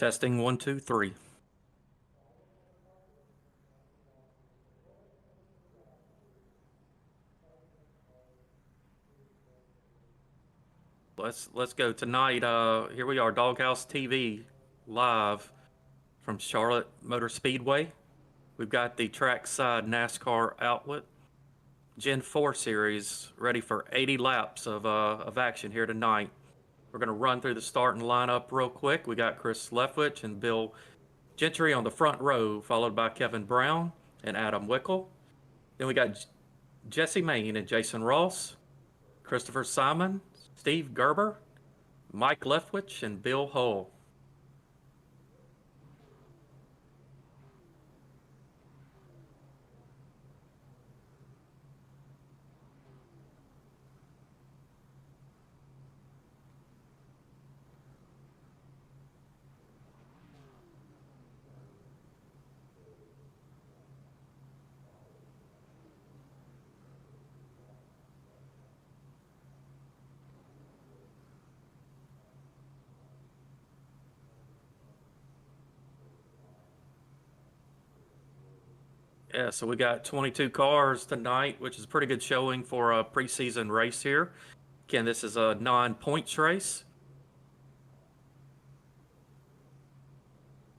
Testing 1, 2, 3. Let's go tonight. Here we are, Doghouse TV, live from Charlotte Motor Speedway. We've got the trackside NASCAR outlet Gen 4 series ready for 80 laps of action here tonight. We're going to run through the starting lineup real quick. We got Chris Leftwich and Bill Gentry on the front row, followed by Kevin Brown and Adam Wickel. Then we got Jesse Main and Jason Ross, Christopher Simon, Steve Gerber, Mike Leftwich, and Bill Hull. Yeah, so we got 22 cars tonight, which is a pretty good showing for a preseason race here. Again, this is a non-points race.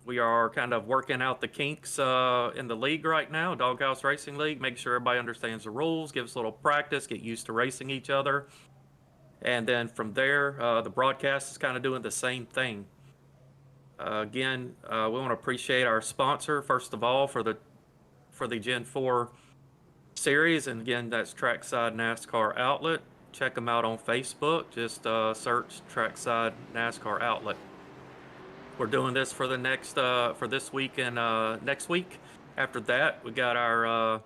We are kind of working out the kinks in the league right now, Doghouse Racing League, make sure everybody understands the rules, give us a little practice, get used to racing each other. And then from there, the broadcast is kind of doing the same thing. Again, we want to appreciate our sponsor, first of all, for the Gen 4 series. And again, that's Trackside NASCAR Outlet. Check them out on Facebook. Just search Trackside NASCAR Outlet. We're doing this for the next for this week and next week. After that, we got our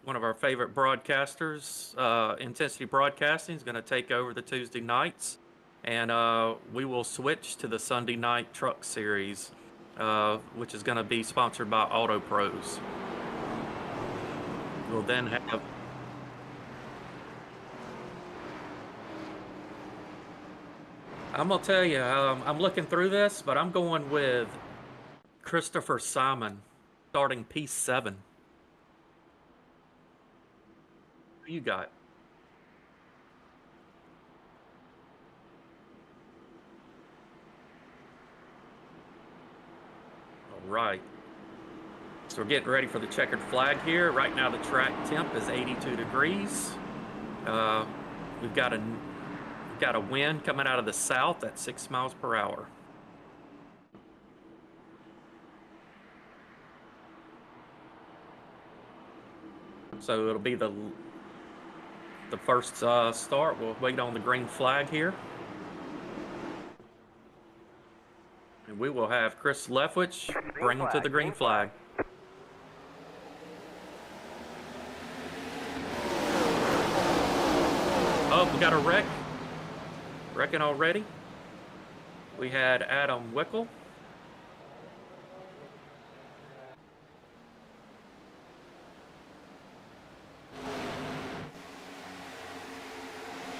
one of our favorite broadcasters, Intensity Broadcasting, is going to take over the Tuesday nights, and we will switch to the Sunday night truck series, which is going to be sponsored by Auto Pros. We'll then have I'm gonna tell you, I'm looking through this, but I'm going with Christopher Simon, starting P7. Who you got? All right. So we're getting ready for the checkered flag here. Right now the track temp is 82 degrees. We've got a wind coming out of the south at 6 miles per hour. So it'll be the first start. We'll wait on the green flag here. And we will have Chris Leftwich bring him to the green flag. Oh, we got a wreck. Wrecking already. We had Adam Wickel.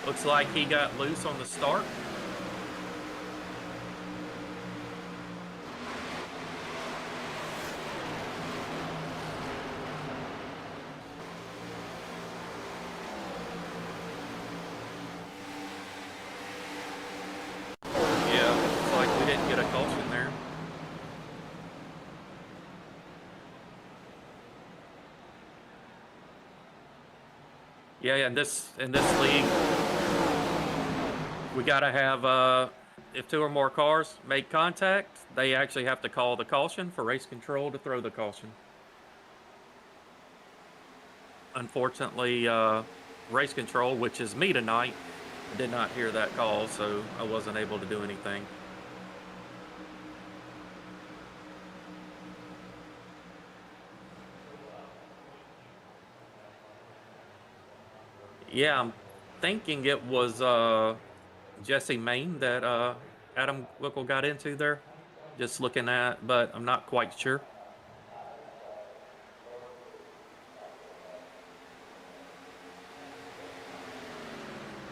Looks like he got loose on the start. Yeah, looks like we didn't get a caution there. Yeah, in this league, we gotta have if two or more cars make contact, they actually have to call the caution for race control to throw the caution. Unfortunately, race control, which is me tonight, did not hear that call, so I wasn't able to do anything. Yeah, I'm thinking it was Jesse Main that Adam Wickel got into there. Just looking at, but I'm not quite sure.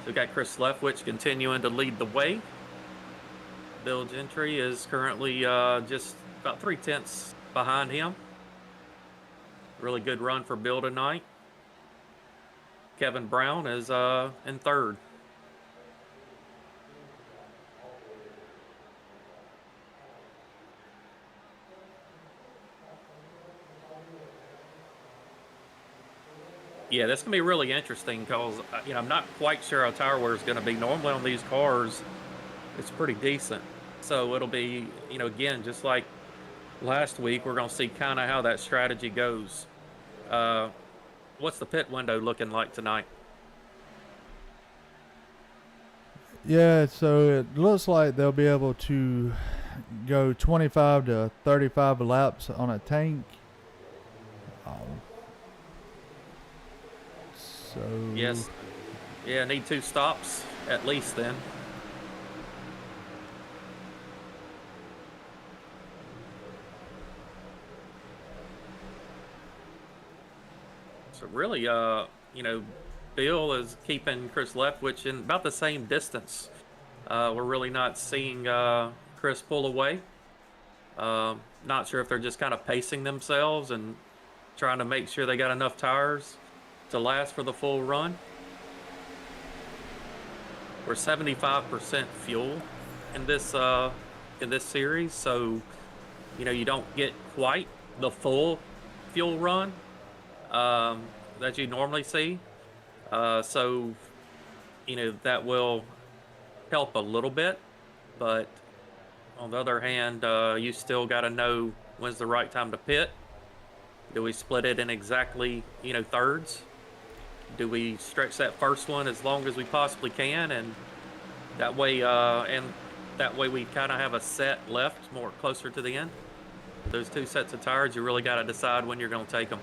So we got Chris Leftwich continuing to lead the way. Bill Gentry is currently just about 3/10 behind him. Really good run for Bill tonight. Kevin Brown is in third. Yeah, that's gonna be really interesting because I'm not quite sure how tire wear is gonna be. Normally on these cars, it's pretty decent. So it'll be, again, just like last week, we're gonna see kind of how that strategy goes. Uh, what's the pit window looking like tonight? Yeah, so it looks like they'll be able to go 25 to 35 laps on a tank. Um, so Yes. Yeah, need 2 stops at least then. So really, Bill is keeping Chris Leftwich in about the same distance. We're really not seeing Chris pull away. Not sure if they're just kind of pacing themselves and trying to make sure they got enough tires to last for the full run. We're 75% fuel in this series, so you don't get quite the full fuel run that you normally see. So that will help a little bit, but on the other hand, you still got to know when's the right time to pit. Do we split it in exactly thirds? Do we stretch that first one as long as we possibly can, and that way we kind of have a set left more closer to the end? Those 2 sets of tires, you really got to decide when you're going to take them.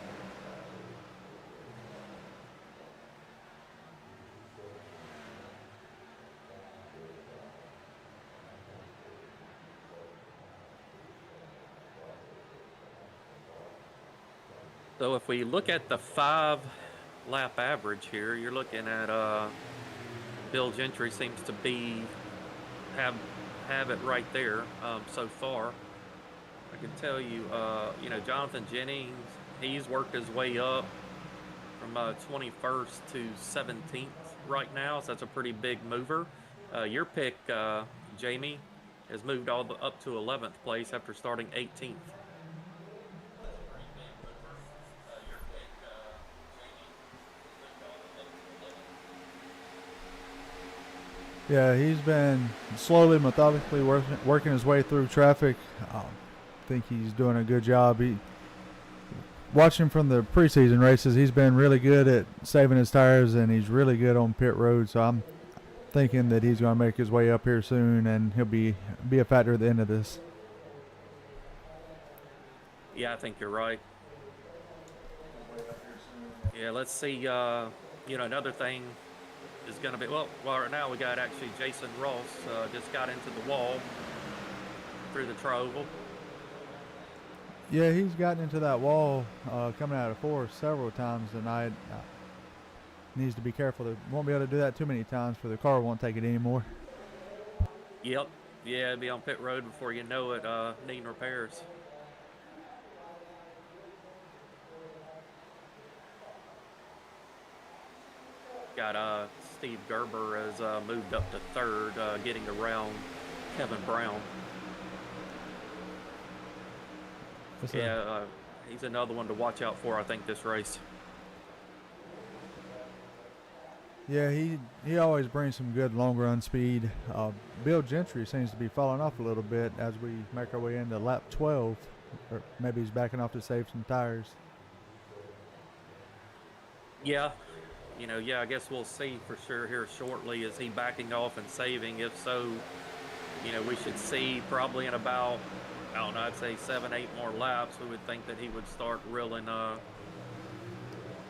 So if we look at the 5 lap average here, you're looking at Bill Gentry seems to have have it right there so far. I can tell you, Jonathan Jennings, he's worked his way up from 21st to 17th right now, so that's a pretty big mover. Your pick, Jamie, has moved up to 11th place after starting 18th. yeah, he's been slowly, methodically working his way through traffic. I think he's doing a good job. Watching from the preseason races, he's been really good at saving his tires, and he's really good on pit road. So I'm thinking that he's going to make his way up here soon, and he'll be a factor at the end of this. Yeah, I think you're right. Yeah, let's see. Another thing is going to be right now we got actually Jason Ross just got into the wall through the troval. Yeah, he's gotten into that wall coming out of four several times tonight. Needs to be careful. They won't be able to do that too many times, for the car won't take it anymore. Yep. Yeah, it'll be on pit road before you know it, needing repairs. Got Steve Gerber has moved up to third, getting around Kevin Brown. He's another one to watch out for, I think, this race. Yeah, he always brings some good long run speed. Bill Gentry seems to be falling off a little bit as we make our way into lap 12, or maybe he's backing off to save some tires. Yeah, I guess we'll see for sure here shortly. Is he backing off and saving? If so, we should see probably in about, I don't know, I'd say 7, 8 more laps. We would think that he would start reeling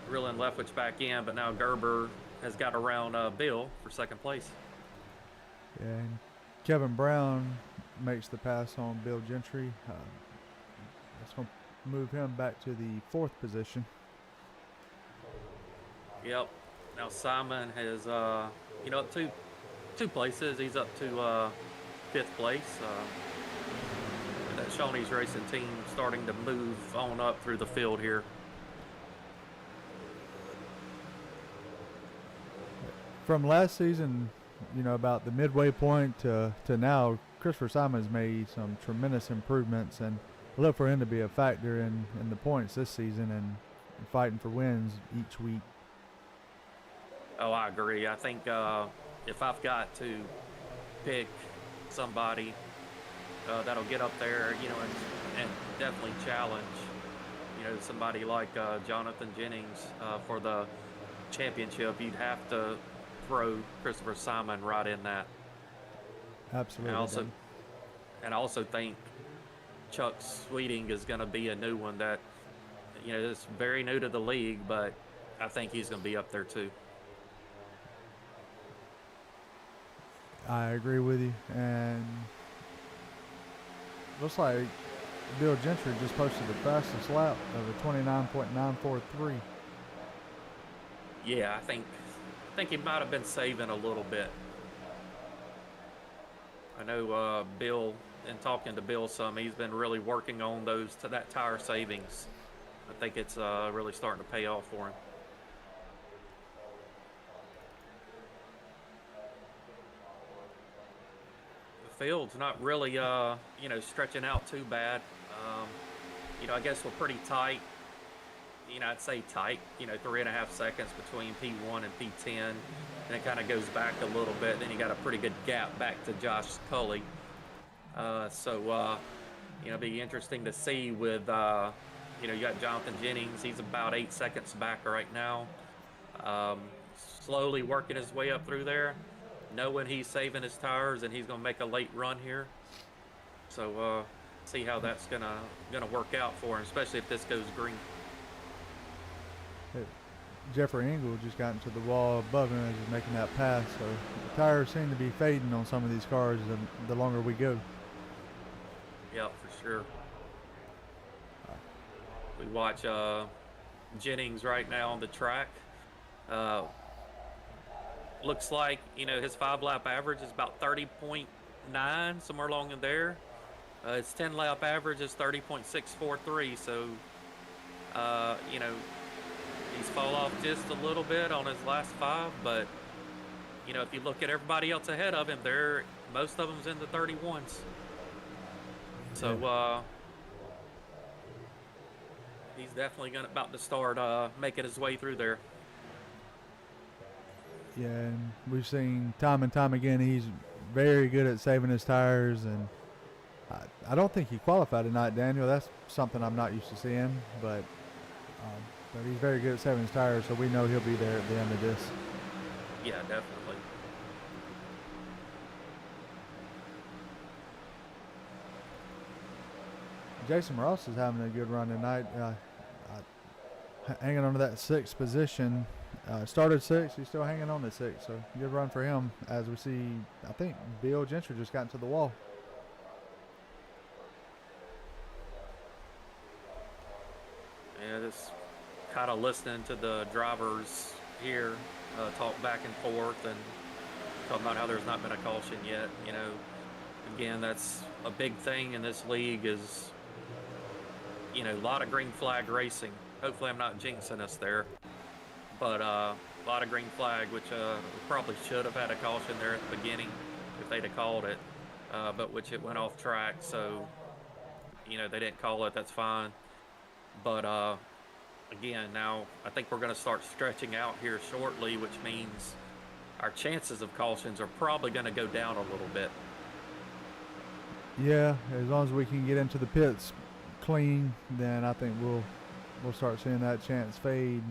Leftwich back in, but now Gerber has got around Bill for second place. Yeah, and Kevin Brown makes the pass on Bill Gentry. That's going to move him back to the 4th position. Yep. Now Simon has, up two places. He's up to 5th place. That Shawnee's Racing team starting to move on up through the field here. From last season, about the midway point to now, Christopher Simon's made some tremendous improvements, and I look for him to be a factor in the points this season and fighting for wins each week. Oh, I agree. I think if I've got to pick somebody that'll get up there, and definitely challenge, somebody like Jonathan Jennings for the championship, you'd have to throw Christopher Simon right in that. Absolutely. And I also think Chuck Sweeting is going to be a new one that, is very new to the league, but I think he's going to be up there too. I agree with you, and looks like Bill Gentry just posted the fastest lap of a 29.943. Yeah, I think he might have been saving a little bit. I know Bill, in talking to Bill some, he's been really working on that tire savings. I think it's really starting to pay off for him. The field's not really, stretching out too bad. I guess we're pretty tight. I'd say tight, 3.5 seconds between P1 and P10. And it kind of goes back a little bit. Then you got a pretty good gap back to Josh Cully. It'd be interesting to see with, you got Jonathan Jennings. He's about 8 seconds back right now. Slowly working his way up through there, knowing he's saving his tires and he's going to make a late run here. So see how that's gonna work out for him, especially if this goes green. Jeffrey Engel just got into the wall above him as he's making that pass. So the tires seem to be fading on some of these cars the longer we go. Yeah, for sure. We watch Jennings right now on the track. Looks like, his 5-lap average is about 30.9, somewhere along in there. His 10-lap average is 30.643. So, he's fall off just a little bit on his last 5, but if you look at everybody else ahead of him, most of them's in the 31s. So he's definitely about to start making his way through there. Yeah, and we've seen time and time again he's very good at saving his tires, and I don't think he qualified tonight, Daniel. That's something I'm not used to seeing, but he's very good at saving his tires, so we know he'll be there at the end of this. Yeah, definitely. Jason Ross is having a good run tonight, hanging on to that 6th position. Started 6th, he's still hanging on to 6th, so good run for him. As we see, I think Bill Gentry just got into the wall. Yeah, just kind of listening to the drivers here talk back and forth and talking about how there's not been a caution yet. Again, that's a big thing in this league is, a lot of green flag racing. Hopefully I'm not jinxing us there. But a lot of green flag, which probably should have had a caution there at the beginning if they'd have called it, but which it went off track. So, they didn't call it. That's fine. But again, now I think we're going to start stretching out here shortly, which means our chances of cautions are probably going to go down a little bit. Yeah, as long as we can get into the pits clean, then I think we'll start seeing that chance fade.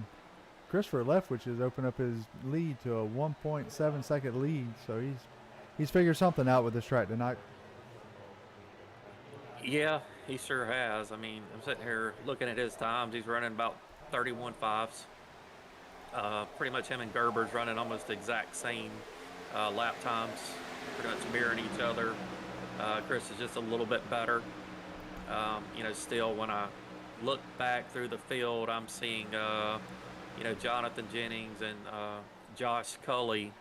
Christopher Leftwich has opened up his lead to a 1.7 second lead, so he's figured something out with this track tonight. Yeah, he sure has. I mean, I'm sitting here looking at his times. He's running about 31.5s. Pretty much him and Gerber's running almost the exact same lap times, pretty much mirroring each other. Chris is just a little bit better. Still when I look back through the field, I'm seeing, Jonathan Jennings and Josh Cully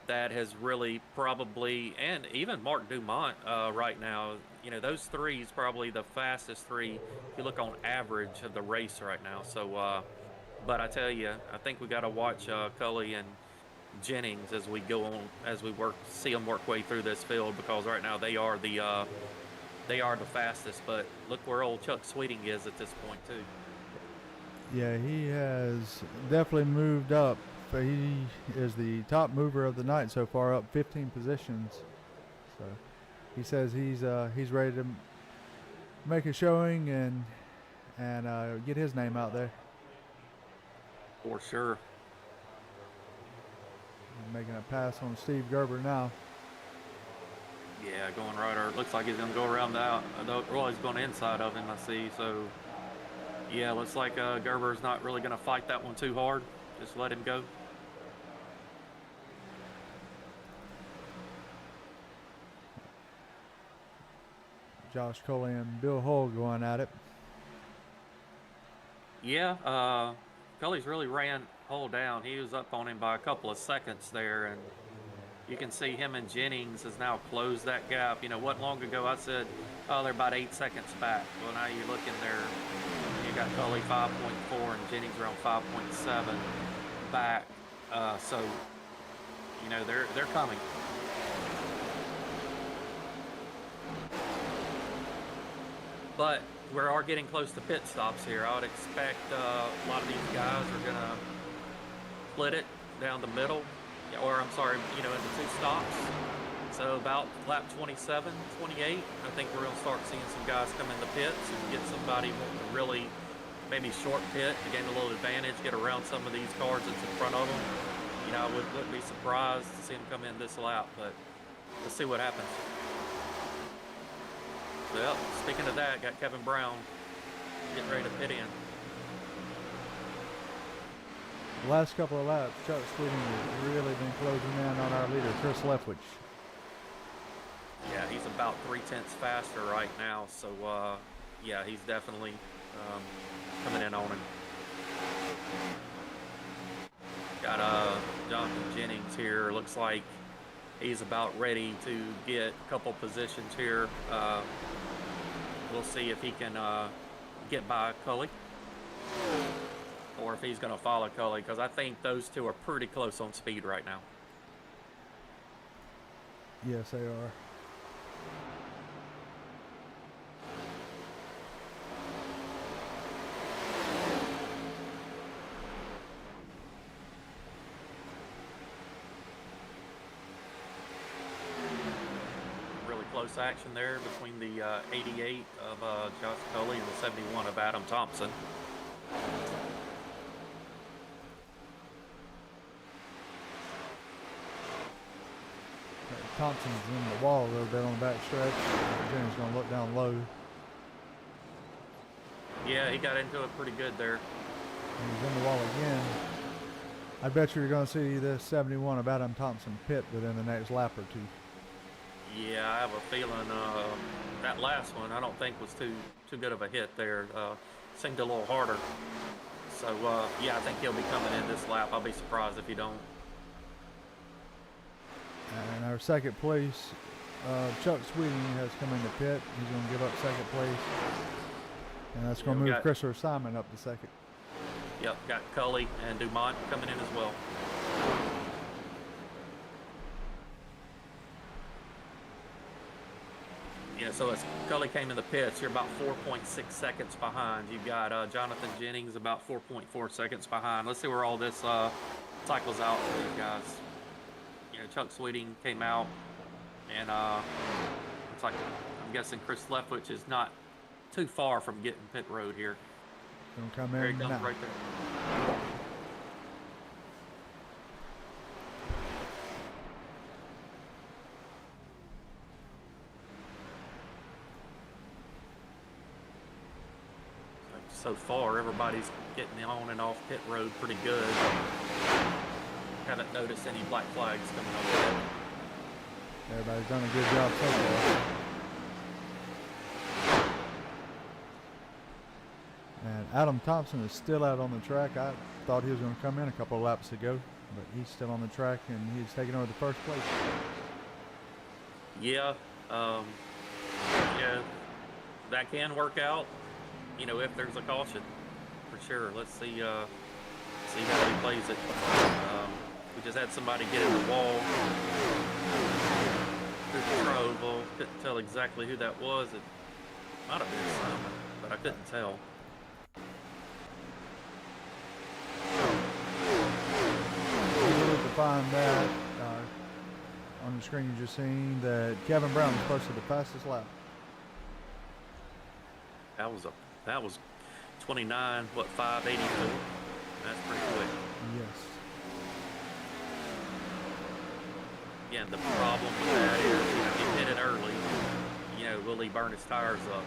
that has really probably, and even Mark Dumont right now, you know, those threes probably the fastest three if you look on average of the race right now. So, but I tell you, I think we got to watch Cully and Jennings as we go on, as we see them work way through this field, because right now they are the fastest. But look where old Chuck Sweeting is at this point too. Yeah, he has definitely moved up. He is the top mover of the night so far, up 15 positions. So he says he's ready to make a showing and get his name out there. For sure. Making a pass on Steve Gerber now. Yeah, going right, or it looks like he's going to go around the out. Well, he's going inside of him, I see. So, yeah, looks like Gerber's not really going to fight that one too hard. Just let him go. Josh Coley and Bill Hull going at it. Yeah, Cully's really ran Hull down. He was up on him by a couple of seconds there, and you can see him and Jennings has now closed that gap. You know, what long ago I said, oh, they're about 8 seconds back. Well, now you're looking there. You got Cully 5.4 and Jennings around 5.7 back. So, you know, they're coming. But we are getting close to pit stops here. I would expect a lot of these guys are going to split it down the middle, or I'm sorry, you know, into two stops. So about lap 27, 28, I think we're going to start seeing some guys come in the pits and get somebody wanting to really maybe short pit to gain a little advantage, get around some of these cars that's in front of them. You know, I wouldn't be surprised to see them come in this lap, but let's see what happens. Well, speaking of that, got Kevin Brown getting ready to pit in. The last couple of laps, Chuck Sweeting has really been closing in on our leader, Chris Leftwich. Yeah, he's about 3/10 faster right now. So, yeah, he's definitely coming in on him. Got Jonathan Jennings here. Looks like he's about ready to get a couple positions here. We'll see if he can get by Cully, or if he's going to follow Cully, because I think those two are pretty close on speed right now. Yes, they are. Really close action there between the 88 of Josh Cully and the 71 of Adam Thompson. Thompson's in the wall a little bit on the back stretch. Jennings going to look down low. Yeah, he got into it pretty good there. And he's in the wall again. I bet you're going to see this 71 of Adam Thompson pit within the next lap or two. Yeah, I have a feeling that last one I don't think was too good of a hit there. Seemed a little harder. So, yeah, I think he'll be coming in this lap. I'll be surprised if he don't. And our second place, Chuck Sweeting has come into pit. He's going to give up second place. And that's going to move Christopher Simon up to second. Yep, got Cully and Dumont coming in as well. Yeah, so as Cully came in the pits, you're about 4.6 seconds behind. You've got Jonathan Jennings about 4.4 seconds behind. Let's see where all this cycles out for these guys. You know, Chuck Sweeting came out, and it's like, I'm guessing Chris Leftwich is not too far from getting pit road here. Gonna come There in he comes now. right there. So far, everybody's getting on and off pit road pretty good. Haven't noticed any black flags coming over yet. Everybody's done a good job so far. And Adam Thompson is still out on the track. I thought he was going to come in a couple of laps ago. but he's still on the track and he's taking over the first place. Yeah, yeah, that can work out. If there's a caution, for sure. Let's see how he plays it. We just had somebody get in the wall through the Trovo. Couldn't tell exactly who that was. It might have been Simon, but I couldn't tell. To find that on the screen, you're just seeing that Kevin Brown was posted the fastest lap. That was 29, 584. That's pretty quick. Yes. Again, the problem with that is, he hit it early. Will he burn his tires up?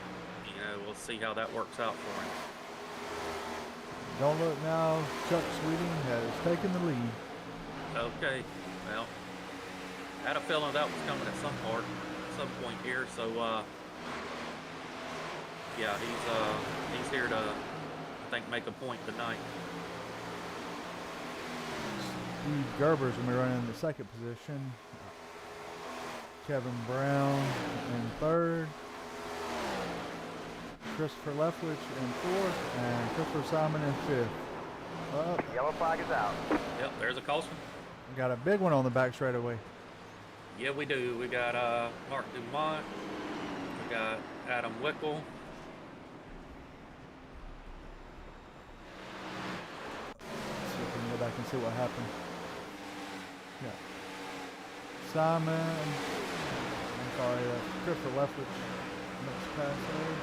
We'll see how that works out for him. Don't look now. Chuck Sweeting has taken the lead. Okay, well, I had a feeling that was coming at some point here. So, yeah, he's here to, I think, make a point tonight. Steve Gerber's going to be running in the second position. Kevin Brown in third. Christopher Leftwich in fourth. And Christopher Simon in fifth. Yellow flag is out. Yep, there's a caution. We got a big one on the back straightaway. Yeah, we do. We got Mark Dumont. We got Adam Wickel. Let's see if we can go back and see what happened. Yeah. Simon. I'm sorry, Christopher Leftwich. Next pass there.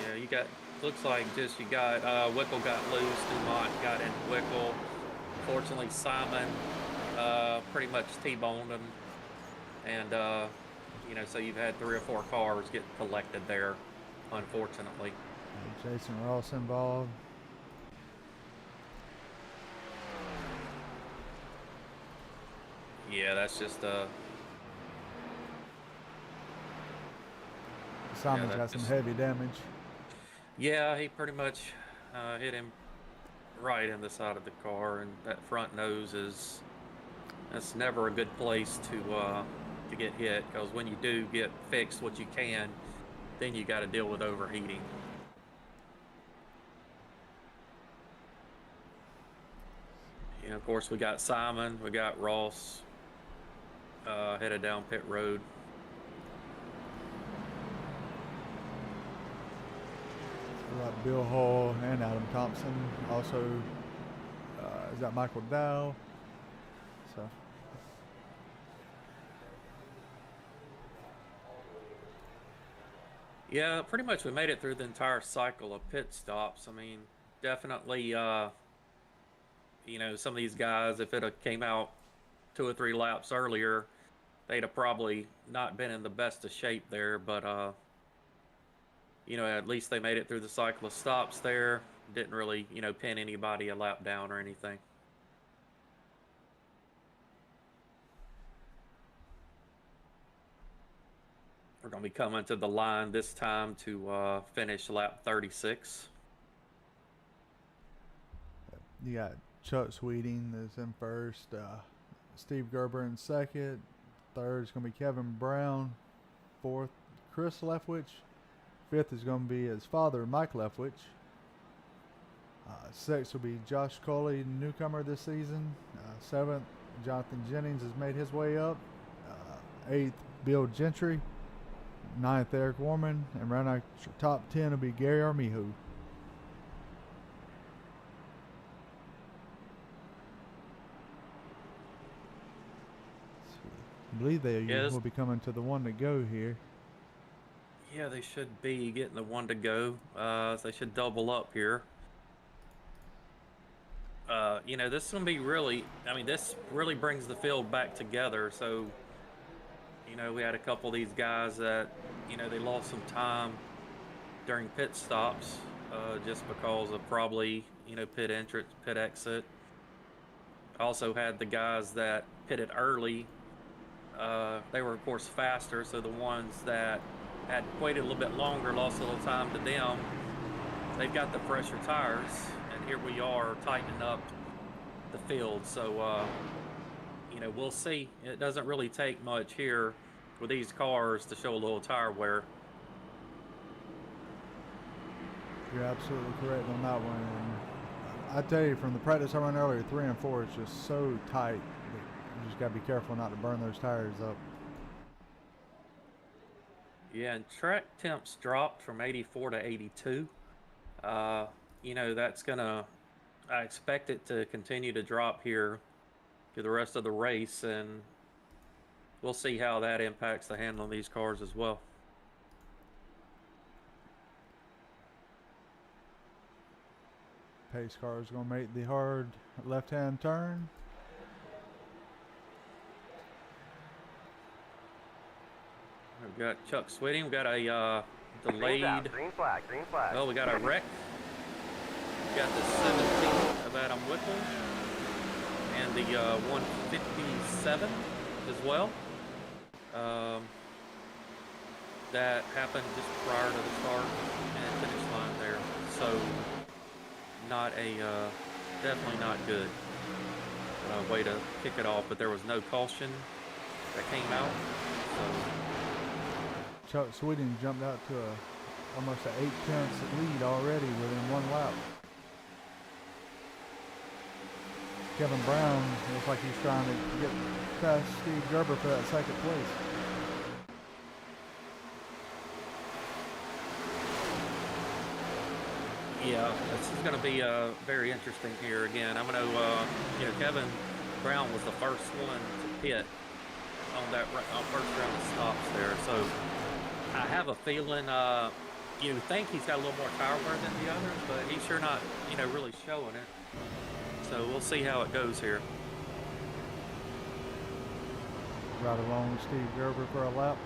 Yeah, you got, looks like you got Wickel got loose. Dumont got in Wickel. Fortunately, Simon pretty much T-boned him. And, so you've had 3 or 4 cars get collected there, unfortunately. And Jason Ross involved. Yeah, that's just Simon's got some heavy damage. Yeah, he pretty much hit him right in the side of the car, and that front nose that's never a good place to get hit, because when you do get fixed what you can, then you got to deal with overheating. Yeah, of course we got Simon, we got Ross headed down pit road. We got Bill Hall and Adam Thompson. Also, is that Michael Dow? So. Yeah, pretty much we made it through the entire cycle of pit stops. I mean, definitely, some of these guys, if it had came out 2 or 3 laps earlier, they'd have probably not been in the best of shape there. But, at least they made it through the cycle of stops there. Didn't really, pin anybody a lap down or anything. We're going to be coming to the line this time to finish lap 36. You got Chuck Sweeting that's in first, Steve Gerber in second, third is going to be Kevin Brown, fourth Chris Leftwich, fifth is going to be his father Mike Leftwich, sixth will be Josh Coley, newcomer this season, seventh Jonathan Jennings has made his way up, eighth Bill Gentry, ninth Eric Warman, and round out top 10 will be Gary Armijo. I believe they will be coming to the one to go here. Yeah, they should be getting the one to go. They should double up here. This is going to be really, this really brings the field back together. So, we had a couple of these guys that, they lost some time during pit stops just because of probably, pit entrance, pit exit. Also had the guys that pitted early. They were, of course, faster, so the ones that had waited a little bit longer lost a little time to them. They've got the fresher tires, and here we are tightening up the field. So, we'll see. It doesn't really take much here with these cars to show a little tire wear. You're absolutely correct on that one. And I tell you, from the practice I ran earlier, 3 and 4 is just so tight that you just got to be careful not to burn those tires up. Yeah, and track temps dropped from 84 to 82. That's gonna. I expect it to continue to drop here through the rest of the race, and we'll see how that impacts the handling of these cars as well. Pace car is going to make the hard left-hand turn. We've got Chuck Sweeting. We've got a delayed. Green flag. Well, we got a wreck. We got the 17 of Adam Whipple and the 157 as well. That happened just prior to the start and finish line there. So definitely not good way to kick it off. But there was no caution that came out. So Chuck Sweeting jumped out to almost an 8/10 lead already within 1 lap. Kevin Brown looks like he's trying to get past Steve Gerber for that second place. yeah, this is going to be very interesting here again. I'm going to, Kevin Brown was the first one to pit on that first round of stops there. So I have a feeling, you think he's got a little more tire wear than the others, but he's sure not, really showing it. So we'll see how it goes here. Right along with Steve Gerber for a lap.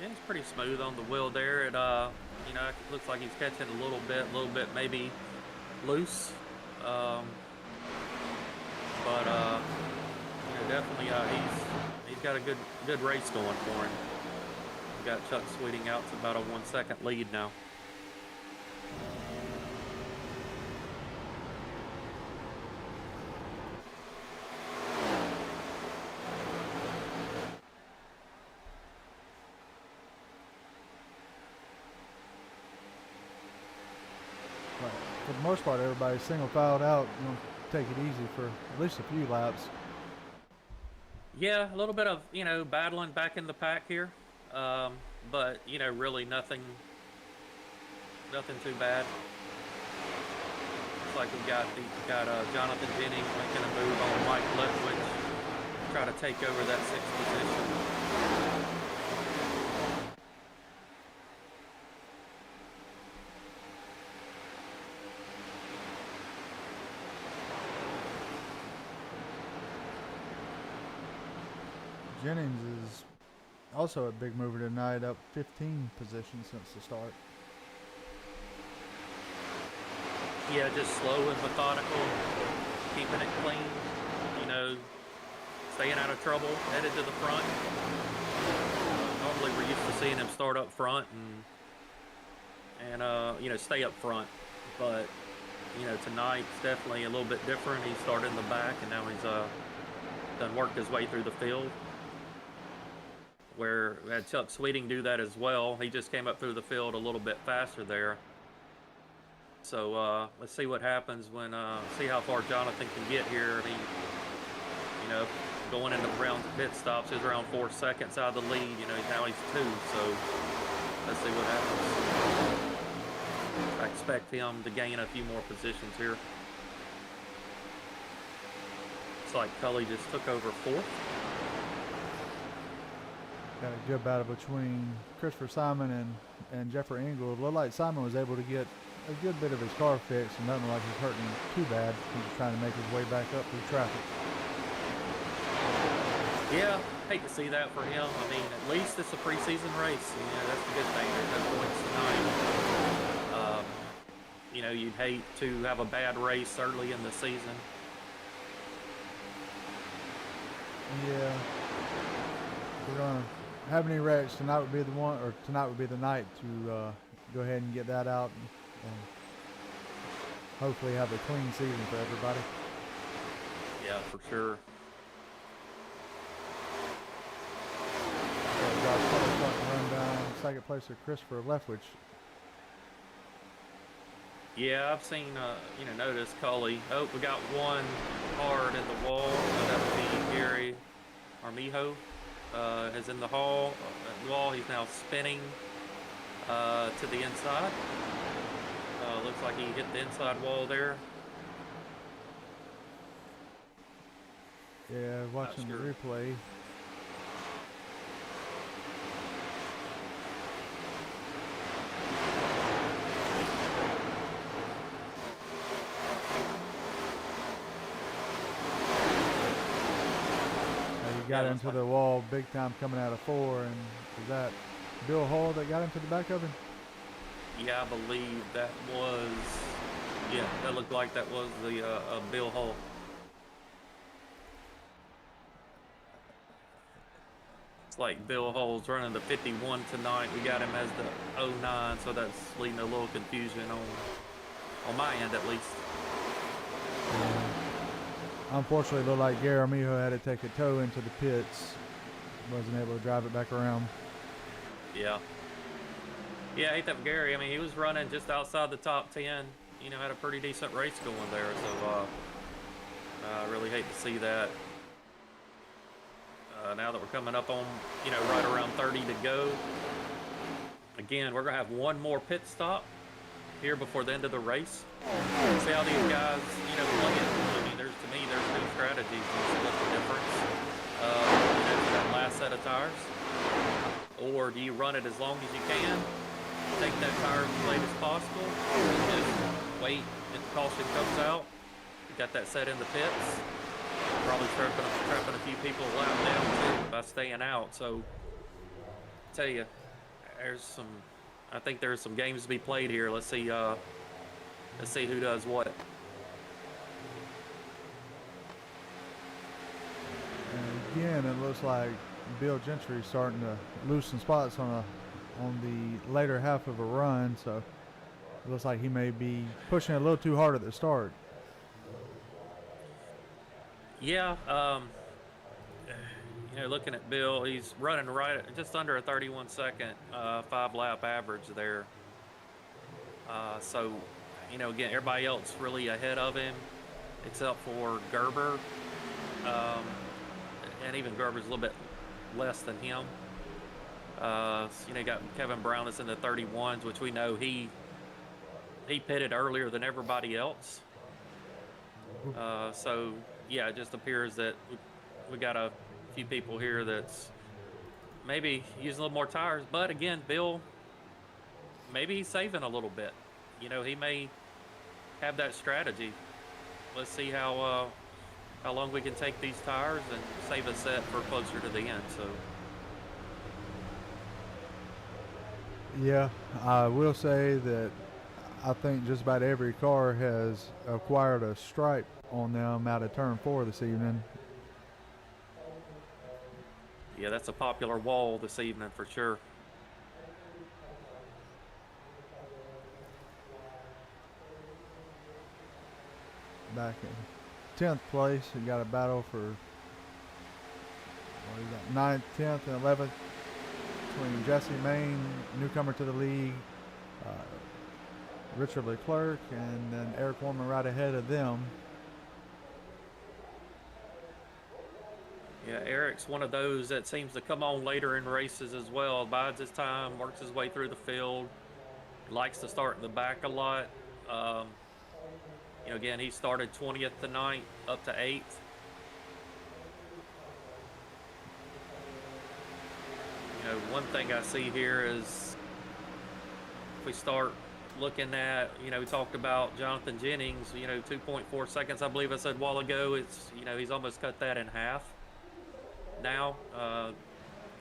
Yeah, he's pretty smooth on the wheel there. It it looks like he's catching a little bit maybe loose. But definitely he's got a good race going for him. We've got Chuck Sweeting out to about a 1 second lead now. For the most part, everybody's single filed out. Take it easy for at least a few laps. Yeah, a little bit of battling back in the pack here, but really nothing too bad. Looks like we've got Jonathan Jennings making a move on Mike Leftwich, try to take over that 6th position. Jennings is also a big mover tonight, up 15 positions since the start. Yeah, just slow and methodical, keeping it clean, staying out of trouble, headed to the front. Normally we're used to seeing him start up front and stay up front. But, tonight's definitely a little bit different. He started in the back and now he's done worked his way through the field. Where we had Chuck Sweeting do that as well. He just came up through the field a little bit faster there. So let's see what happens when see how far Jonathan can get here. I mean, going into Brown's pit stops is around 4 seconds out of the lead. Now he's 2. So let's see what happens. I expect him to gain a few more positions here. Looks like Cully just took over 4th. Got a good battle between Christopher Simon and Jeffrey Engel. It looked like Simon was able to get a good bit of his car fixed and nothing like he's hurting him too bad. He's trying to make his way back up through traffic. Yeah, hate to see that for him. I mean, at least it's a preseason race. You know, that's the good thing. There's no points tonight. You know, you'd hate to have a bad race early in the season. Yeah, if we're gonna have any wrecks, tonight would be the one, or tonight would be the night to go ahead and get that out, and hopefully have a clean season for everybody. Yeah, for sure. So Josh Cutler starting to run down second place to Christopher Leftwich. Yeah, I've seen, you know, notice Cully. Oh, we got one hard in the wall. That would be Gary Armijo. Is in the wall. He's now spinning to the inside. Looks like he hit the inside wall there. Yeah, watching the replay. He got into the wall big time coming out of 4, and is that Bill Hall that got into the back of him? Yeah, I believe that was. Yeah, that looked like that was the Bill Hall. It's like Bill Hall's running the 51 tonight. We got him as the 09, so that's leading a little confusion on my end at least. Unfortunately, it looked like Gary Armijo had to take a tow into the pits. Wasn't able to drive it back around. Yeah. Yeah, I hate that for Gary. I mean, he was running just outside the top 10. You know, had a pretty decent race going there. So, I really hate to see that. Now that we're coming up on, you know, right around 30 to go. Again, we're going to have one more pit stop here before the end of the race. See how these guys, you know, play it. I mean, to me, there's two strategies. You split the difference, you know, for that last set of tires. Or do you run it as long as you can, take that tire as late as possible, and just wait until caution comes out. You got that set in the pits. Probably trapping a few people lap down too by staying out. So, I tell you, I think there's some games to be played here. Let's see who does what. And again, it looks like Bill Gentry starting to lose some spots on the later half of a run. So it looks like he may be pushing a little too hard at the start. Yeah, you know, looking at Bill, he's running right at just under a 31-second 5-lap average there. So, you know, again, everybody else really ahead of him, except for Gerber, and even Gerber's a little bit less than him. So, you know, you got Kevin Brown that's in the 31s, which we know he pitted earlier than everybody else. So yeah, it just appears that we got a few people here that's maybe using a little more tires. But again, Bill, maybe he's saving a little bit. You know, he may have that strategy. Let's see how long we can take these tires and save a set for closer to the end. So. Yeah, I will say that I think just about every car has acquired a stripe on them out of turn 4 this evening. Yeah, that's a popular wall this evening for sure. Back in 10th place, we got a battle for 9th, 10th, and 11th between Jesse Main, newcomer to the league, Richard Leclerc, and then Eric Warman right ahead of them. Yeah, Eric's one of those that seems to come on later in races as well. Bides his time, works his way through the field, likes to start in the back a lot. You know, again, he started 20th tonight, up to 8th. You know, one thing I see here is if we start looking at, you know, we talked about Jonathan Jennings, you know, 2.4 seconds, I believe I said a while ago. It's, you know, he's almost cut that in half. now,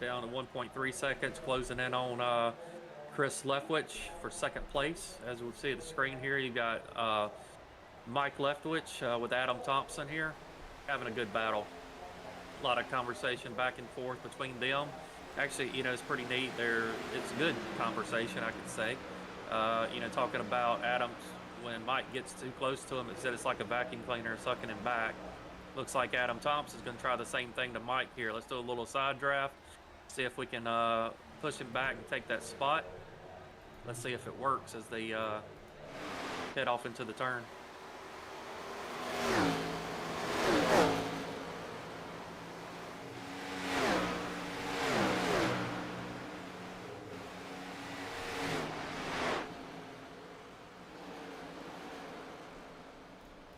down to 1.3 seconds, closing in on Chris Leftwich for second place. As we'll see the screen here, you got Mike Leftwich with Adam Thompson here, having a good battle. A lot of conversation back and forth between them. Actually, it's pretty neat. It's good conversation, I could say. Talking about Adams when Mike gets too close to him, it said it's like a vacuum cleaner sucking him back. Looks like Adam Thompson's going to try the same thing to Mike here. Let's do a little side draft, see if we can push him back and take that spot. Let's see if it works as they head off into the turn.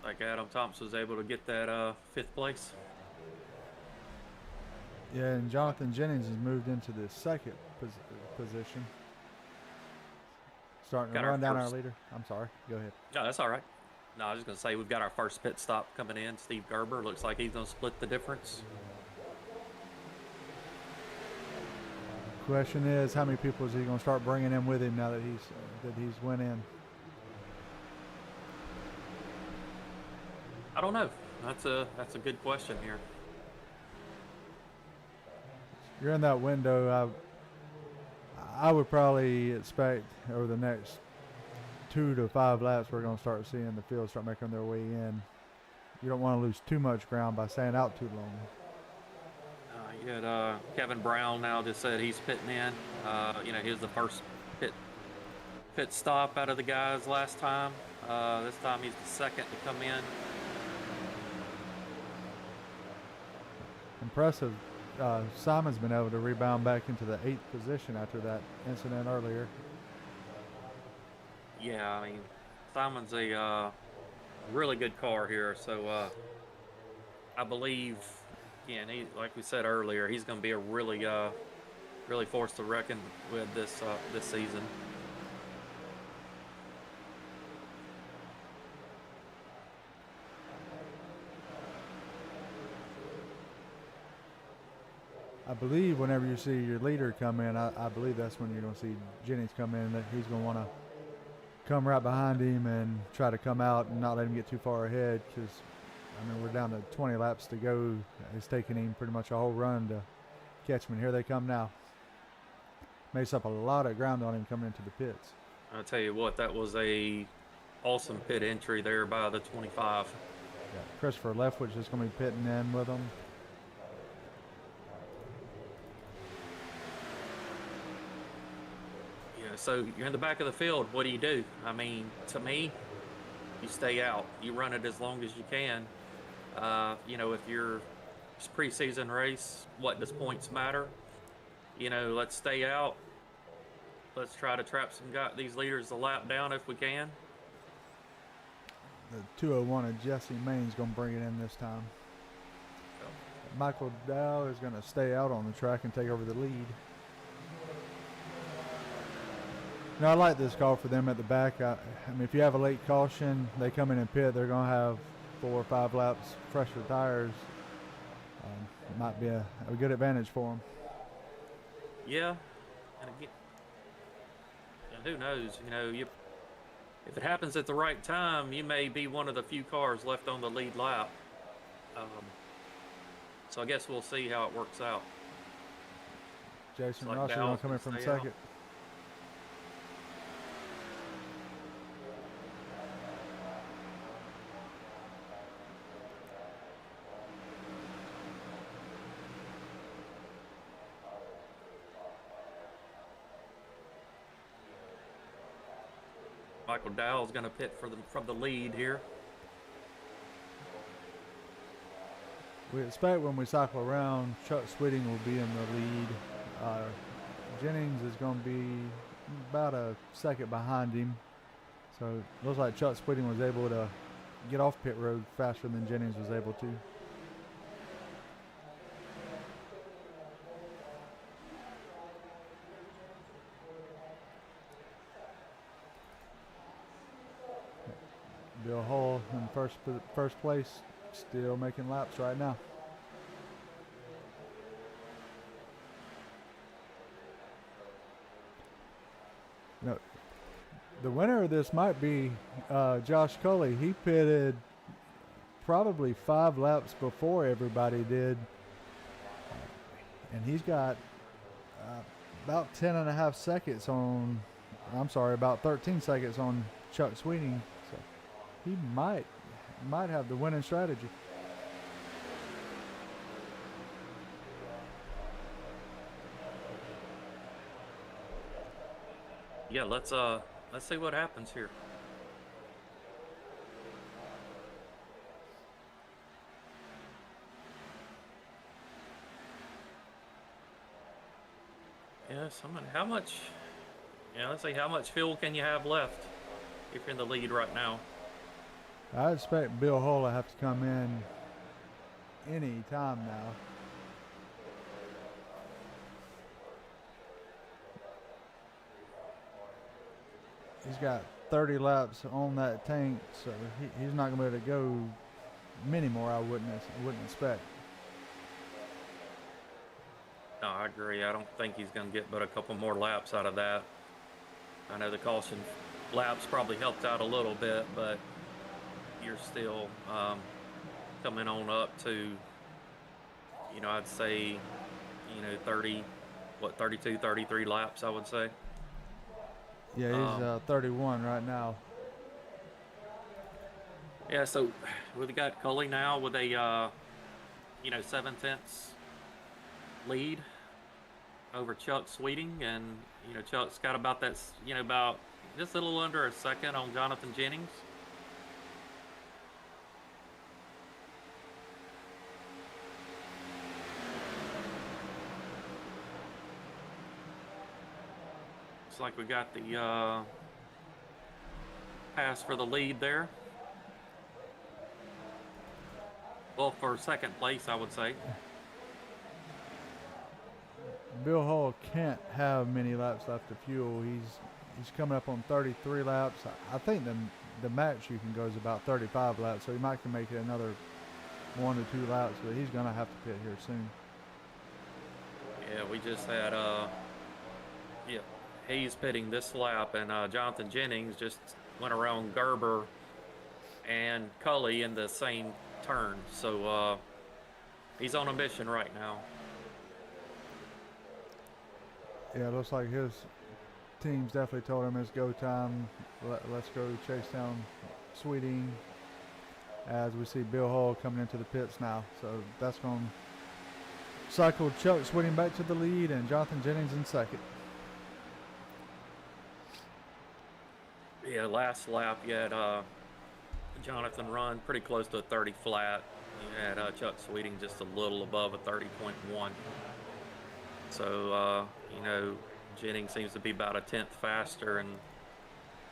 Like Adam Thompson was able to get that fifth place. Yeah, and Jonathan Jennings has moved into the second position. Starting to run down our leader. I'm sorry. Go ahead. No, that's all right. No, I was just going to say we've got our first pit stop coming in. Steve Gerber looks like he's going to split the difference. Question is, how many people is he going to start bringing in with him now that he's went in? I don't know. That's a good question here. You're in that window. I would probably expect over the next 2 to 5 laps we're going to start seeing the field start making their way in. You don't want to lose too much ground by staying out too long. You had Kevin Brown now just said he's pitting in. He was the first pit stop out of the guys last time. This time he's the second to come in. Impressive. Simon's been able to rebound back into the 8th position after that incident earlier. Yeah, I mean, Simon's a really good car here, so I believe, again, like we said earlier, he's going to be a really force to reckon with this season. I believe whenever you see your leader come in, I believe that's when you're going to see Jennings come in, that he's going to want to come right behind him and try to come out and not let him get too far ahead, because, we're down to 20 laps to go. It's taking him pretty much a whole run to catch him, and here they come now. Makes up a lot of ground on him coming into the pits. I'll tell you what, that was a awesome pit entry there by the 25. Yeah, Christopher Leftwich is going to be pitting in with him. So you're in the back of the field. What do? I mean, to me, you stay out. You run it as long as you can. If you're preseason race, what does points matter? Let's stay out. Let's try to trap these leaders a lap down if we can. The 201 of Jesse Main's going to bring it in this time. Michael Dow is going to stay out on the track and take over the lead. I like this call for them at the back. If you have a late caution, they come in and pit, they're going to have 4 or 5 laps fresher tires. It might be a good advantage for them. Yeah, and again, who knows? If it happens at the right time, you may be one of the few cars left on the lead lap. So I guess we'll see how it works out. Jason Ross is going to come in from second. Michael Dowell's going to pit from the lead here. We expect when we cycle around, Chuck Switting will be in the lead. Jennings is going to be about a second behind him. So it looks like Chuck Switting was able to get off pit road faster than Jennings was able to. Bill Hull in first place, still making laps right now. No, the winner of this might be Josh Cully. He pitted probably 5 laps before everybody did, and he's got about 10 and a half seconds on. I'm sorry, about 13 seconds on Chuck Sweeting. So he might have the winning strategy. Yeah, let's see what happens here. Yeah, someone, how much? Yeah, let's see, how much fuel can you have left if you're in the lead right now? I expect Bill Hull to have to come in any time now. He's got 30 laps on that tank, so he's not going to be able to go many more. I wouldn't expect. No, I agree. I don't think he's going to get but a couple more laps out of that. I know the caution laps probably helped out a little bit, but you're still coming on up to, I'd say, 32, 33 laps, I would say. Yeah, he's 31 right now. Yeah, so we've got Cully now with a, 7/10 lead over Chuck Sweeting, and Chuck's got about that, about just a little under a second on Jonathan Jennings. Looks like we got the pass for the lead there. Well, for second place, I would say. Bill Hull can't have many laps left of fuel. He's coming up on 33 laps. I think the max you can go is about 35 laps, so he might can make it another 1 to 2 laps, but he's going to have to pit here soon. Yeah, we just had Hayes pitting this lap, and Jonathan Jennings just went around Gerber and Cully in the same turn. So he's on a mission right now. Yeah, it looks like his team's definitely told him it's go time. Let's go chase down Sweeting, as we see Bill Hull coming into the pits now. So that's going to cycle Chuck Sweeting back to the lead and Jonathan Jennings in second. Yeah, last lap you had Jonathan run pretty close to a 30 flat. You had Chuck Sweeting just a little above a 30.1. So, Jennings seems to be about a 10th faster, and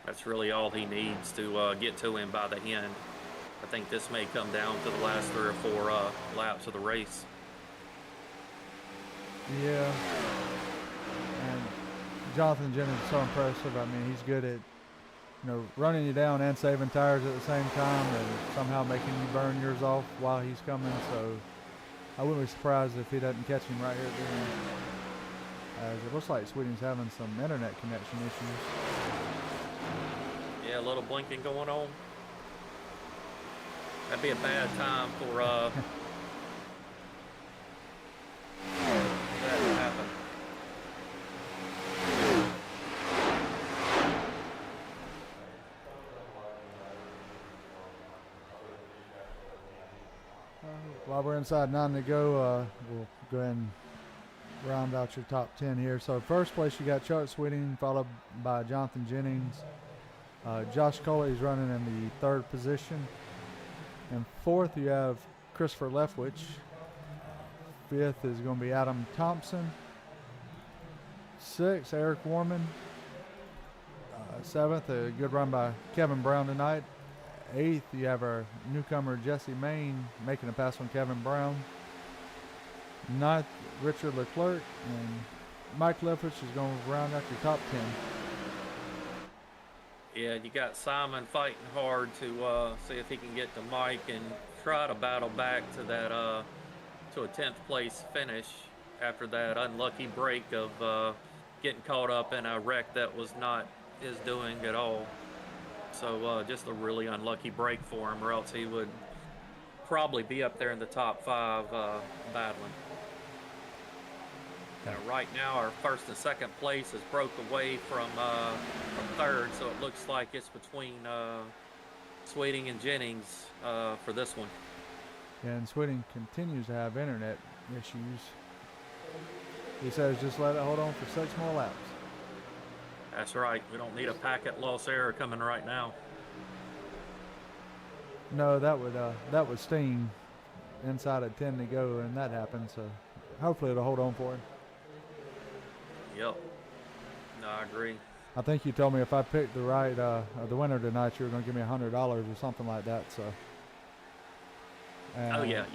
that's really all he needs to get to him by the end. I think this may come down to the last 3 or 4 laps of the race. Yeah. And Jonathan Jennings is so impressive. I mean, he's good at, running you down and saving tires at the same time and somehow making you burn yours off while he's coming. So I wouldn't be surprised if he doesn't catch him right here at the end. As it looks like Sweeting's having some internet connection issues. Yeah, a little blinking going on. That'd be a bad time for that to happen. While we're inside 9 to go, we'll go ahead and round out your top 10 here. So first place you got Chuck Sweeting, followed by Jonathan Jennings. Josh Coley is running in the 3rd position. And 4th you have Christopher Leftwich. 5th is going to be Adam Thompson. 6th, Eric Warman. 7th, a good run by Kevin Brown tonight. 8th, you have our newcomer Jesse Main making a pass on Kevin Brown. 9th, Richard Leclerc, and Mike Leftwich is going to round out your top 10. Yeah, you got Simon fighting hard to see if he can get to Mike and try to battle back to that to a 10th place finish after that unlucky break of getting caught up in a wreck that was not is doing at all. So just a really unlucky break for him, or else he would probably be up there in the top 5 battling. Right now, our first and second place is broke away from third, so it looks like it's between Sweeting and Jennings for this one. And Sweeting continues to have internet issues. He says just let it hold on for 6 more laps. That's right. We don't need a packet loss error coming right now. No, that would sting inside of 10 to go, and that happened. So hopefully it'll hold on for him. Yep. No, I agree. I think you told me if I picked the right the winner tonight, you were going to give me $100 or something like that. So. Oh yeah.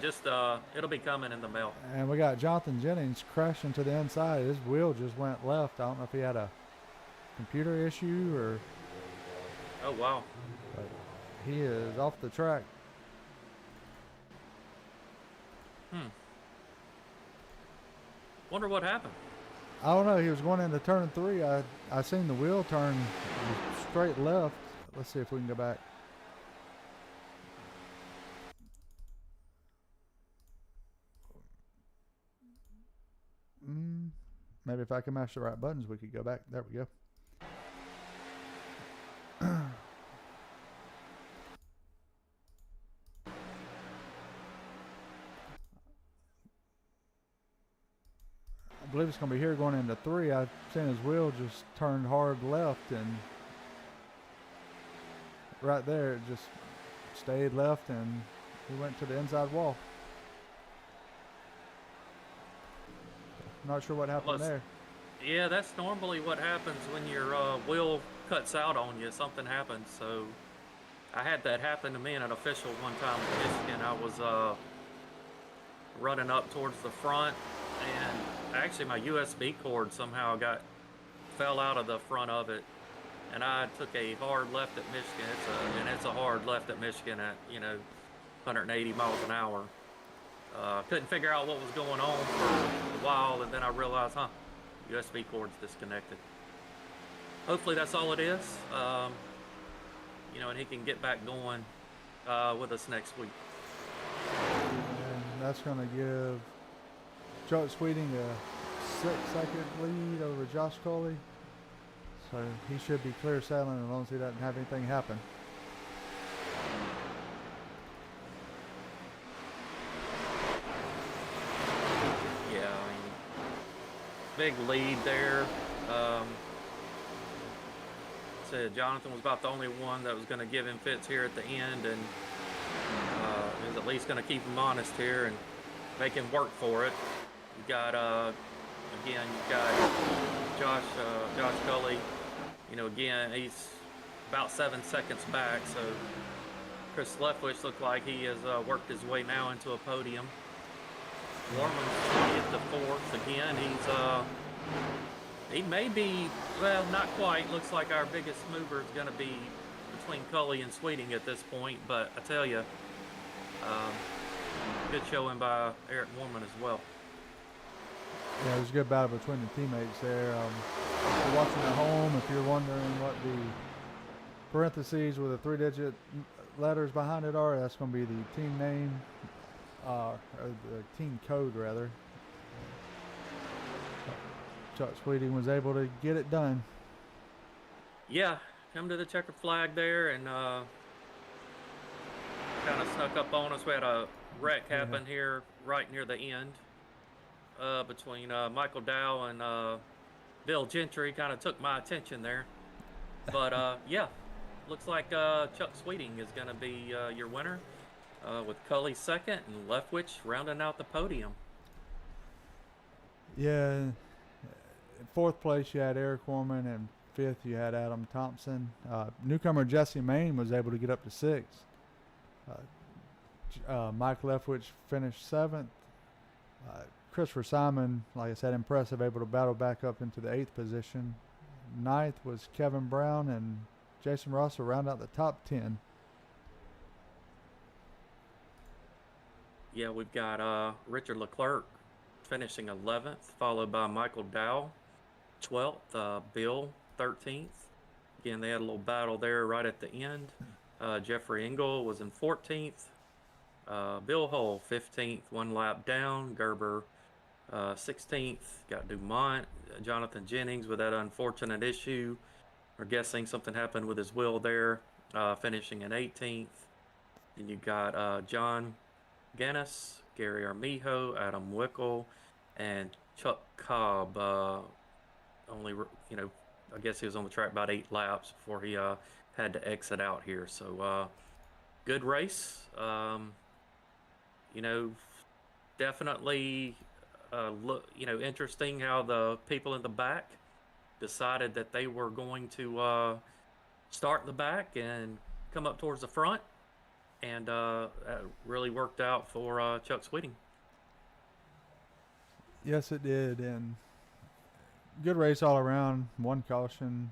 Just it'll be coming in the mail. And we got Jonathan Jennings crashing to the inside. His wheel just went left. I don't know if he had a computer issue or. Oh wow. But he is off the track. Wonder what happened. I don't know. He was going into turn 3. I seen the wheel turn straight left. Let's see if we can go back. Maybe if I can mash the right buttons, we could go back. There we go. I believe it's going to be here going into 3. I seen his wheel just turned hard left, and right there it just stayed left, and he went to the inside wall. Not sure what happened there. Yeah, that's normally what happens when your wheel cuts out on you. Something happens. So I had that happen to me in an official one time in Michigan. I was running up towards the front, and actually my USB cord somehow fell out of the front of it, and I took a hard left at Michigan. It's a hard left at Michigan at 180 miles an hour. Couldn't figure out what was going on for a while, and then I realized, USB cord's disconnected. Hopefully that's all it is. And he can get back going with us next week. And that's going to give Chuck Sweeting a 6-second lead over Josh Coley. So he should be clear sailing as long as he doesn't have anything happen. Big lead there. Said Jonathan was about the only one that was going to give him fits here at the end, and he was at least going to keep him honest here and make him work for it. You got Josh Gully. Again, he's about 7 seconds back. So Chris Leftwich looked like he has worked his way now into a podium. Warman's at the 4th again. He may be, well, not quite. Looks like our biggest mover is going to be between Cully and Sweeting at this point. But I tell you, good showing by Eric Warman as well. Yeah, it was a good battle between the teammates there. If you're watching at home, if you're wondering what the parentheses with the 3-digit letters behind it are, that's going to be the team name. Or the team code rather. Chuck Sweeting was able to get it done. Yeah, come to the checkered flag there, and kind of snuck up on us. We had a wreck happen here right near the end between Michael Dow and Bill Gentry. Kind of took my attention there. But looks like Chuck Sweeting is going to be your winner. With Cully second and Leftwich rounding out the podium. Yeah, in 4th place you had Eric Warman, and 5th you had Adam Thompson. Newcomer Jesse Main was able to get up to 6th. Mike Leftwich finished 7th. Christopher Simon, like I said, impressive, able to battle back up into the 8th position. 9th was Kevin Brown, and Jason Ross will round out the top 10. Yeah, we've got Richard Leclerc finishing 11th, followed by Michael Dow, 12th, Bill 13th. Again, they had a little battle there right at the end. Jeffrey Engel was in 14th. Bill Hull, 15th, 1 lap down. Gerber, 16th. Got Dumont. Jonathan Jennings with that unfortunate issue. We're guessing something happened with his wheel there, finishing in 18th. Then you got John Gannis, Gary Armijo, Adam Wickel, and Chuck Cobb. Only, I guess he was on the track about 8 laps before he had to exit out here. So good race. You know, definitely interesting how the people in the back decided that they were going to start in the back and come up towards the front, and that really worked out for Chuck Sweeting. Yes, it did, and good race all around. One caution.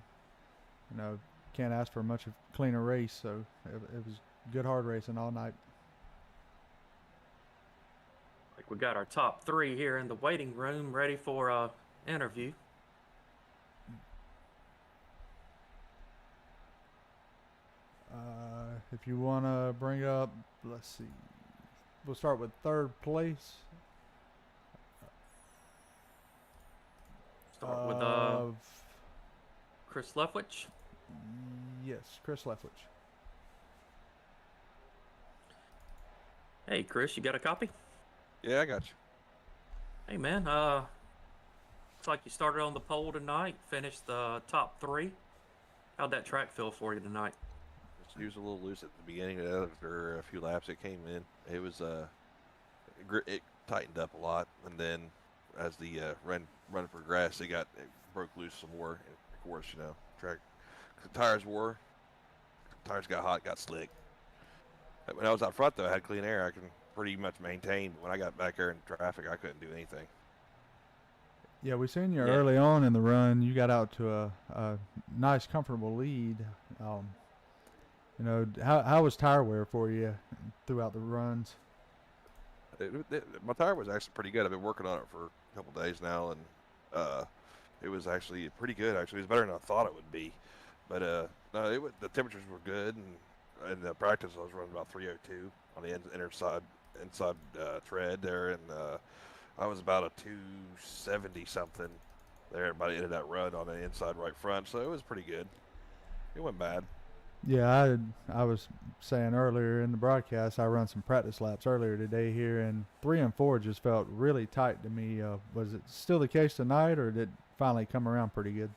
Can't ask for much of a cleaner race. So it was good hard racing all night. Like, we got our top 3 here in the waiting room ready for a interview. If you want to bring up, let's see. We'll start with third place. Start with Chris Leftwich. Yes, Chris Leftwich. Hey, Chris, you got a copy? Yeah, I got you. Hey, man. Looks like you started on the pole tonight, finished the top 3. How'd that track feel for you tonight? He was a little loose at the beginning. After a few laps, it came in. It was it tightened up a lot, and then as the run progressed, it broke loose some more. And of course, track the tires wore. Tires got hot, got slick. When I was out front, though, I had clean air. I can pretty much maintain. But when I got back there in traffic, I couldn't do anything. Yeah, we seen you early on in the run. You got out to a nice, comfortable lead. How was tire wear for you throughout the runs? My tire was actually pretty good. I've been working on it for a couple days now, and it was actually pretty good. Actually, it was better than I thought it would be. But no, the temperatures were good, and in the practice I was running about 302 on the inside tread there, and I was about a 270 something there by the end of that run on the inside right front. So it was pretty good. It wasn't bad. Yeah, I was saying earlier in the broadcast, I run some practice laps earlier today here, and 3 and 4 just felt really tight to me. Was it still the case tonight, or did it finally come around pretty good?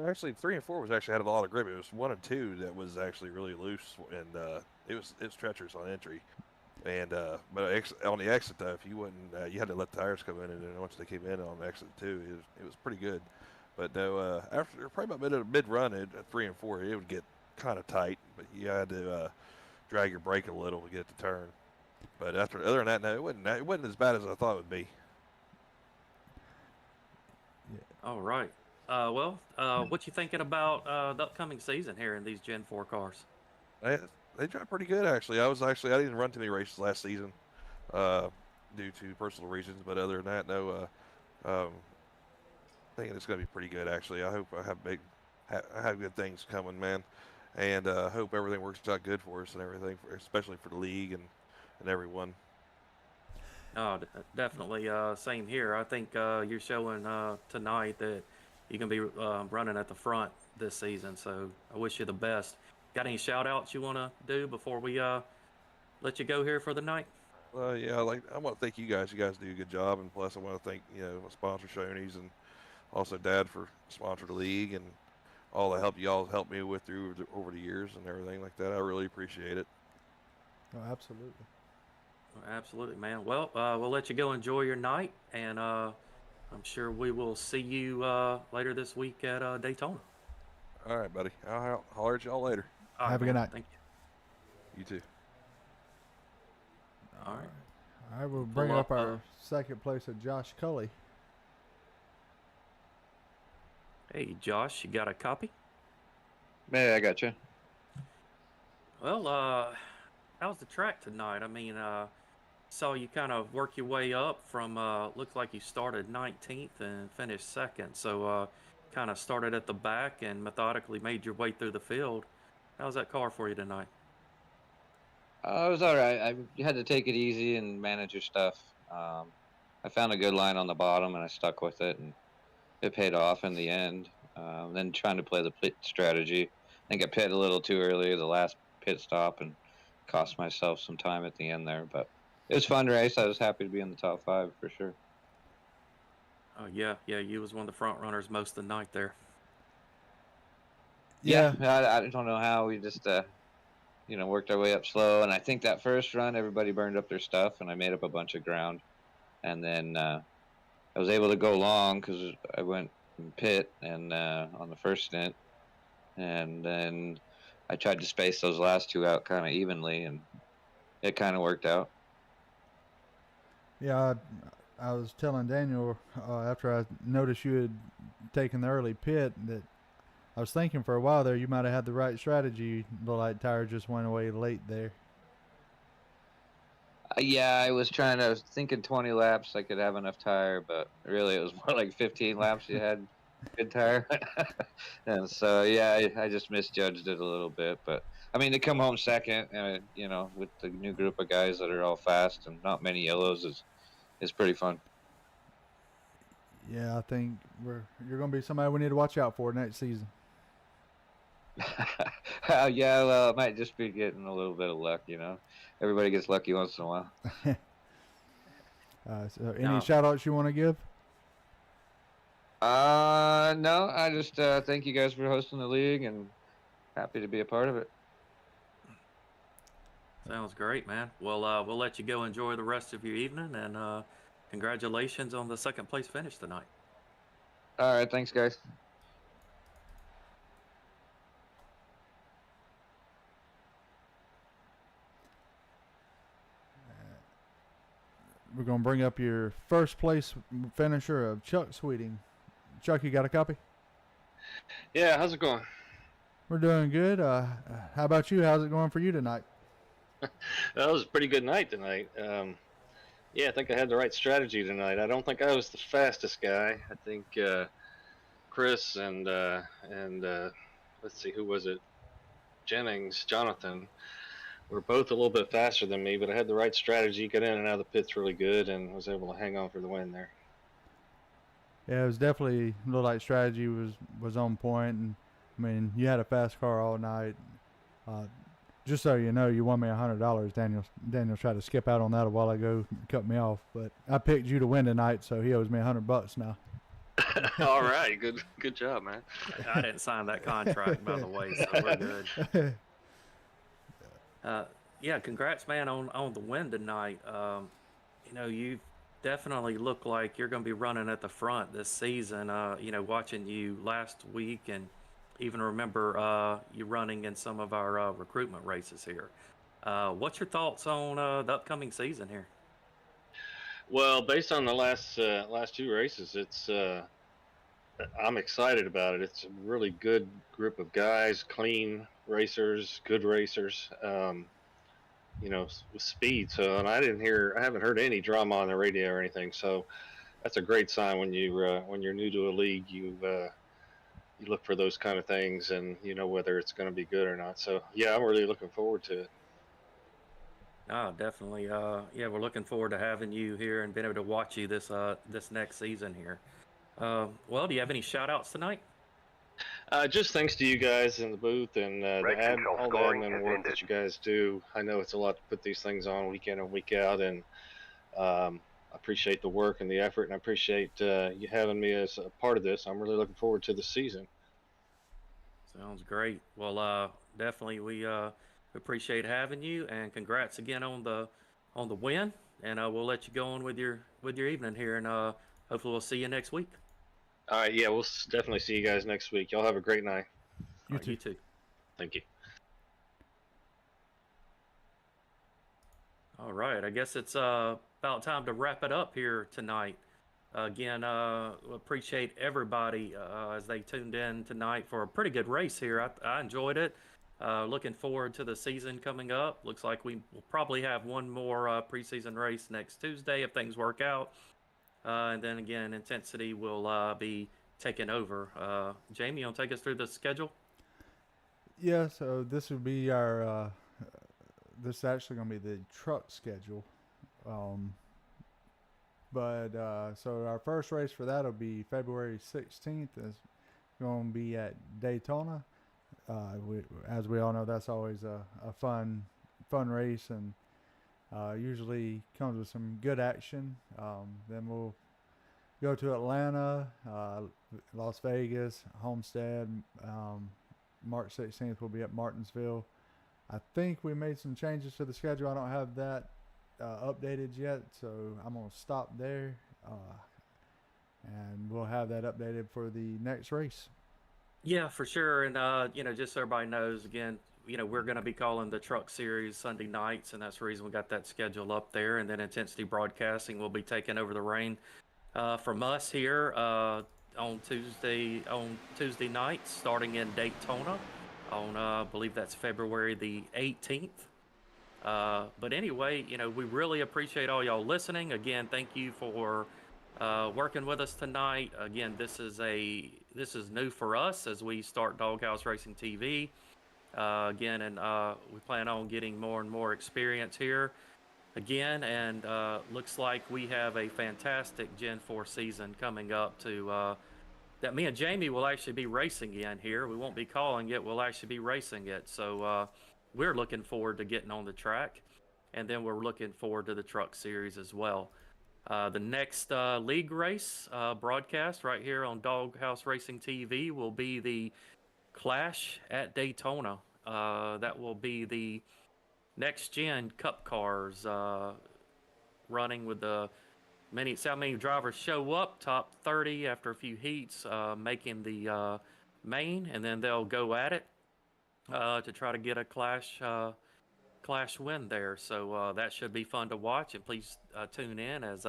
Actually, 3 and 4 was actually had a lot of grip. It was 1 and 2 that was actually really loose, and it was treacherous on entry. And but on the exit, though, if you wouldn't, you had to let the tires come in, and then once they came in on the exit too, it was pretty good. But no, after probably about mid run at 3 and 4, it would get kind of tight, but you had to drag your brake a little to get it to turn. But other than that, no, it wasn't as bad as I thought it would be. Yeah. All right. What you thinking about the upcoming season here in these Gen 4 cars? They drive pretty good, actually. I didn't run too many races last season due to personal reasons, but other than that, no. Thinking it's going to be pretty good, actually. I hope I have good things coming, man, and hope everything works out good for us and everything, especially for the league and everyone. Oh, definitely. Same here. I think you're showing tonight that you can be running at the front this season. So I wish you the best. Got any shout outs you want to do before we let you go here for the night? Yeah, I want to thank you guys. You guys do a good job, and plus I want to thank my sponsor Shoney's and also Dad for sponsoring the league and all the help y'all helped me with over the years and everything like that. I really appreciate it. Oh, absolutely. Absolutely, man. Well, we'll let you go enjoy your night, and I'm sure we will see you later this week at Daytona. All right, buddy. I'll holler at y'all later. All right, have a good night. Thank you. You too. All right. All right, we'll bring up our second place of Josh Cully. Hey, Josh, you got a copy? Yeah, I got you. Well, how's the track tonight? I mean, saw you kind of work your way up from, looks like you started 19th and finished second. So, kind of started at the back and methodically made your way through the field. How's that car for you tonight? It was all right. You had to take it easy and manage your stuff. I found a good line on the bottom, and I stuck with it, and it paid off in the end. Then trying to play the pit strategy. I think I pit a little too early, the last pit stop, and cost myself some time at the end there. But it was a fun race. I was happy to be in the top 5 for sure. Oh yeah, you was one of the front runners most of the night there. Yeah. I don't know how we just worked our way up slow. And I think that first run, everybody burned up their stuff, and I made up a bunch of ground. And then I was able to go long because I went pit and on the first stint, and then I tried to space those last 2 out kind of evenly, and it kind of worked out. Yeah, I was telling Daniel after I noticed you had taken the early pit that I was thinking for a while there you might have had the right strategy. The light tire just went away late there. Yeah, I was thinking 20 laps I could have enough tire, but really it was more like 15 laps you had good tire. And so, yeah, I just misjudged it a little bit. But, I mean, to come home second, with the new group of guys that are all fast and not many yellows is pretty fun. Yeah, I think you're going to be somebody we need to watch out for next season. Yeah, well, it might just be getting a little bit of luck, Everybody gets lucky once in a while. So any shout-outs you want to give? No, I just thank you guys for hosting the league and happy to be a part of it. Sounds great, man. Well, we'll let you go enjoy the rest of your evening, and congratulations on the second place finish tonight. All right, thanks, guys. We're going to bring up your first place finisher of Chuck Sweeting. Chuck, you got a copy? Yeah, how's it going? We're doing good. How about you? How's it going for you tonight? That was a pretty good night tonight. Yeah, I think I had the right strategy tonight. I don't think I was the fastest guy. I think Chris and let's see, who was it? Jonathan were both a little bit faster than me, but I had the right strategy, got in and out of the pits really good, and was able to hang on for the win there. Yeah, it was definitely looked like strategy was on point, and I mean you had a fast car all night. Just so you know, you won me $100. Daniel tried to skip out on that a while ago, cut me off, but I picked you to win tonight, so he owes me $100 now. All right, good job, man. I didn't sign that contract, by the way, so we're good. Yeah, congrats, man, on the win tonight. You definitely look like you're going to be running at the front this season. Watching you last week and even remember you running in some of our recruitment races here. What's your thoughts on the upcoming season here? Well, based on the last 2 races, I'm excited about it. It's a really good group of guys, clean racers, good racers. With speed. So, and I haven't heard any drama on the radio or anything. So, that's a great sign when you're new to a league. You look for those kind of things, and whether it's going to be good or not. So, yeah, I'm really looking forward to it. Oh, definitely. Yeah, we're looking forward to having you here and being able to watch you this next season here. Well, do you have any shout outs tonight? Just thanks to you guys in the booth and all the admin work that you guys do. I know it's a lot to put these things on week in and week out, and I appreciate the work and the effort, and I appreciate you having me as a part of this. I'm really looking forward to the season. Sounds great. Well, definitely we appreciate having you, and congrats again on the win. And we'll let you go on with your evening here, and hopefully we'll see you next week. All right, yeah, we'll definitely see you guys next week. Y'all have a great night. You too. Thank you. All right, I guess it's about time to wrap it up here tonight. Again, appreciate everybody as they tuned in tonight for a pretty good race here. I enjoyed it. Looking forward to the season coming up. Looks like we will probably have one more preseason race next Tuesday if things work out. And then again, intensity will be taking over. Jamie, you want to take us through the schedule? Yeah, so this would be our. This is actually going to be the truck schedule. So our first race for that will be February 16th. It's going to be at Daytona. As we all know, that's always a fun race, and usually comes with some good action. Then we'll go to Atlanta, Las Vegas, Homestead. March 16th we'll be at Martinsville. I think we made some changes to the schedule. I don't have that updated yet, so I'm going to stop there. And we'll have that updated for the next race. Yeah, for sure. And, just so everybody knows, again, we're going to be calling the Truck Series Sunday nights, and that's the reason we got that schedule up there. And then Intensity Broadcasting will be taking over the reign from us here on Tuesday nights, starting in Daytona on, I believe that's February the 18th. But anyway, we really appreciate all y'all listening. Again, thank you for working with us tonight. Again, this is new for us as we start Doghouse Racing TV. Again, and we plan on getting more and more experience here again. And looks like we have a fantastic Gen 4 season coming up that me and Jamie will actually be racing in here. We won't be calling it, we'll actually be racing it. So we're looking forward to getting on the track. And then we're looking forward to the Truck Series as well. The next league race broadcast right here on Doghouse Racing TV will be the Clash at Daytona. That will be the next gen Cup cars running with see how many drivers show up, top 30 after a few heats, making the main, and then they'll go at it to try to get a Clash win there. So that should be fun to watch, and please tune in as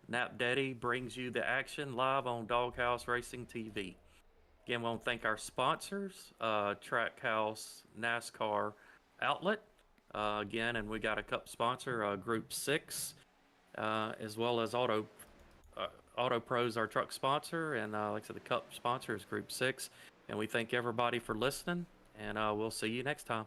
Nap Daddy brings you the action live on Doghouse Racing TV. Again, we want to thank our sponsors, Trackhouse NASCAR Outlet, again, and we got a cup sponsor, Group 6, as well as Auto Pros, our truck sponsor, and like I said, the cup sponsor is Group 6. And we thank everybody for listening, and we'll see you next time.